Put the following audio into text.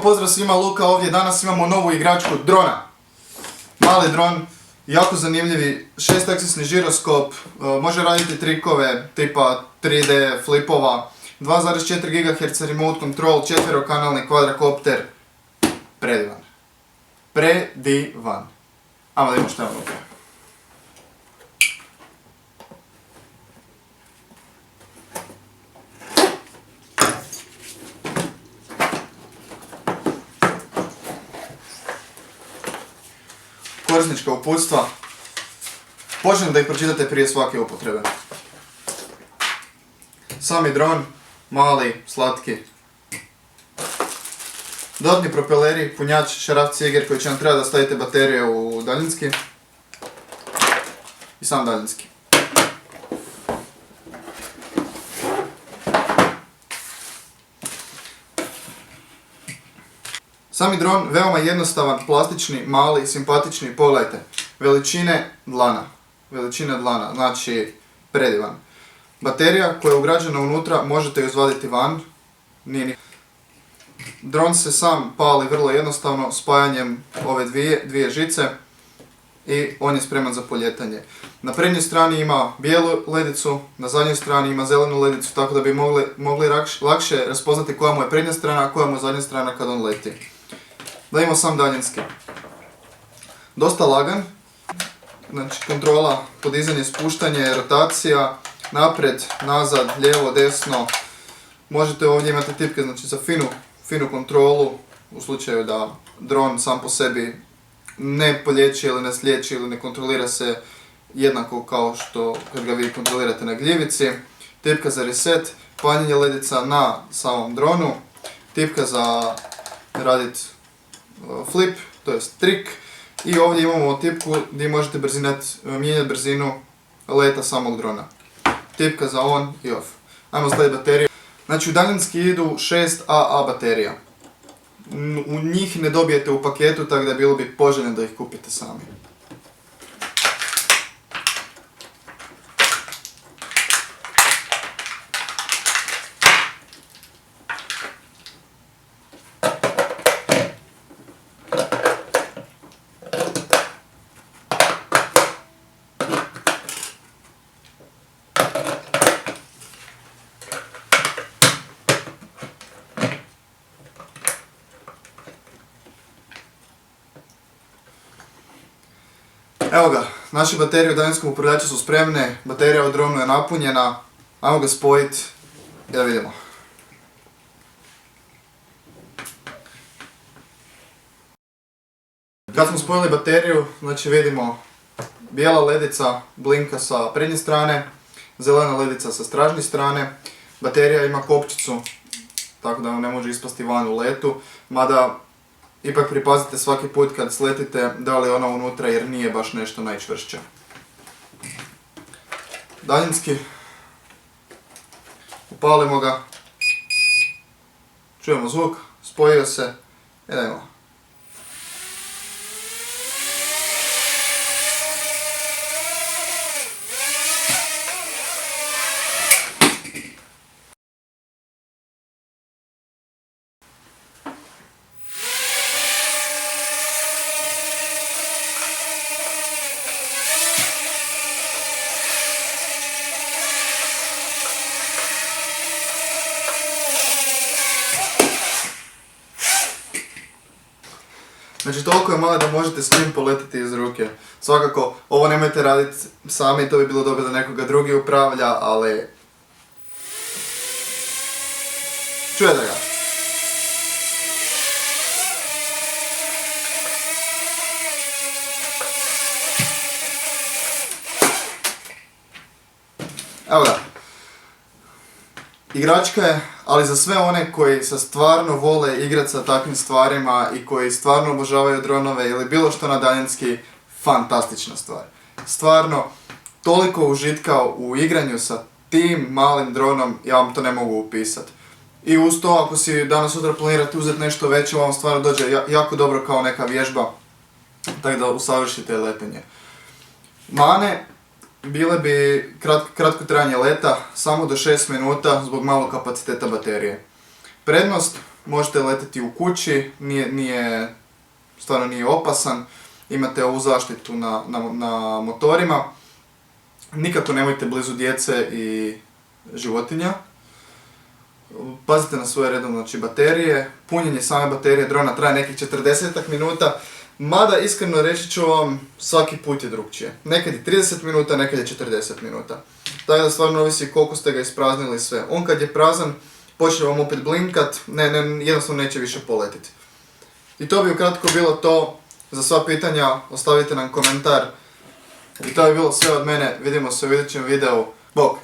Lijepo pozdrav svima, Luka ovdje. Danas imamo novu igračku drona. Mali dron, jako zanimljivi, 6-aksisni žiroskop, može raditi trikove tipa 3D flipova, 2,4 GHz remote control, 4-kanalni kvadrakopter. Predivan. Predivan. Ajmo da vidimo što je unutra. Korisnička uputstva. Počnem da ih pročitate prije svake upotrebe. Sami dron, mali, slatki. Dodatni propeleri, punjač, šaraf ciger koji će vam trebati da stavite baterije u daljinski. I sam daljinski. Sami dron, veoma jednostavan, plastični, mali, simpatični, pogledajte. Veličine dlana, znači predivan. Baterija koja je ugrađena unutra, možete ju izvaditi van. Dron se sam pali vrlo jednostavno spajanjem ove dvije žice i on je spreman za poljetanje. Na prednjoj strani ima bijelu ledicu, na zadnjoj strani ima zelenu ledicu, tako da bi mogli lakše raspoznati koja mu je prednja strana, a koja mu je zadnja strana kad on leti. Da imamo sam daljinski. Dosta lagan, znači kontrola, podizanje, spuštanje, rotacija, naprijed, nazad, lijevo, desno. Možete ovdje imati tipke znači, za finu kontrolu u slučaju da dron sam po sebi ne polječi ili ne sliječi ili ne kontrolira se jednako kao što kad ga vi kontrolirate na gljivici. Tipka za reset, paljenje ledica na samom dronu, tipka za raditi flip, to jest trik, i ovdje imamo tipku gdje možete mijenjati brzinu leta samog drona. Tipka za on i off. Ajmo staviti bateriju. Znači u daljinski idu 6 AA baterija. U njih ne dobijete u paketu, tako da bilo bi poželjno da ih kupite sami. Evo ga, naše baterije u daljinskom upravljaču su spremne, baterija u dronu je napunjena, ajmo ga spojiti i da vidimo. Kad smo spojili bateriju, znači vidimo bijela ledica blinka sa prednje strane, zelena ledica sa stražnje strane, baterija ima kopčicu, tako da vam ne može ispasti van u letu, mada ipak pripazite svaki put kad sletite da li je ona unutra jer nije baš nešto najčvršće. Daljinski. Upalimo ga. Čujemo zvuk, spojio se. Idemo. Znači toliko je malo da možete s njim poletiti iz ruke. Svakako, ovo nemojte raditi sami, to bi bilo dobro da nekoga drugi upravlja, ali... Čujete ga? Evo ga. Igračka je, ali za sve one koji se stvarno vole igrati sa takvim stvarima i koji stvarno obožavaju dronove ili bilo što na daljinski, fantastična stvar. Stvarno, toliko užitka u igranju sa tim malim dronom, ja vam to ne mogu opisati. I uz to, ako si danas sutra planirate uzeti nešto veće, vam stvarno dođe jako dobro kao neka vježba, tako da usavršite letenje. Mane bile bi kratko trajanje leta, samo do 6 minuta zbog malog kapaciteta baterije. Prednost, možete letiti u kući, stvarno nije opasan, imate ovu zaštitu na motorima. Nikako nemojte blizu djece i životinja. Pazite na svoje redovno, znači baterije. Punjenje same baterije drona traje nekih 40 minuta, mada iskreno reći ću vam, svaki put je drugčije. Nekad je 30 minuta, nekad je 40 minuta. Tako da stvarno ovisi koliko ste ga ispraznili i sve. On kad je prazan, počne vam opet blinkat, jednostavno neće više poletiti. I to bi ukratko bilo to. Za sva pitanja ostavite nam komentar. I to je bilo sve od mene, vidimo se u idućem videu. Bok!